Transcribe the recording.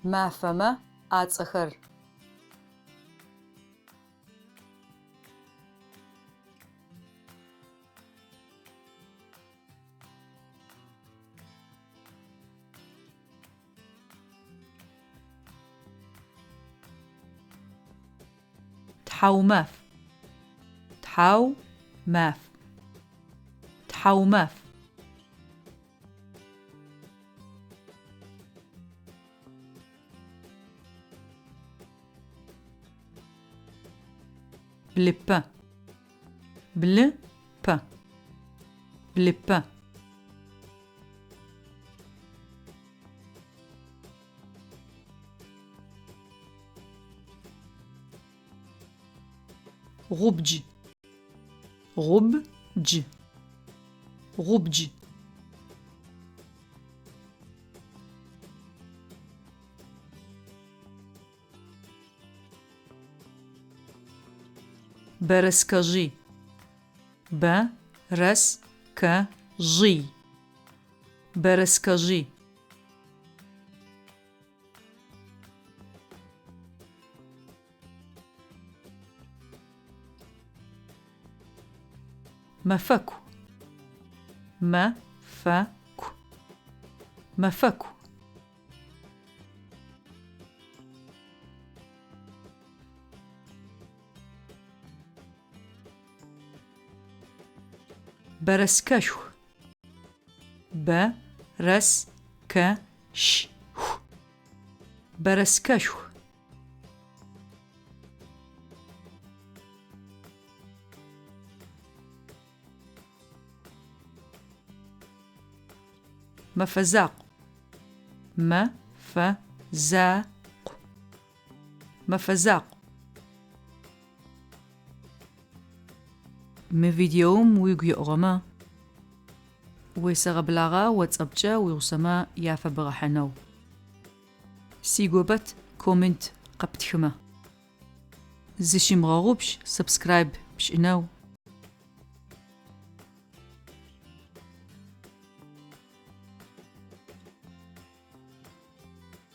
Мафэмэ ацӏэхэр. تحوماف. تحوماف. تحوماف. بلبا. بلبا. بلبا. غبج. غبج. غبج. برسكجي. برسكجي. برسكجي. مفكو. مفكو. مفكو. برسكشو. برسكشو. برسكشو. مفزاق. مفزاق. مفزاق. مفيديوم ويغيوغما ويسغبلاغا واتسابجا ويغسما يافا بغحنو سيغوبت كومنت قبتخما زشيمغاغوبش سبسكرايب بشئنو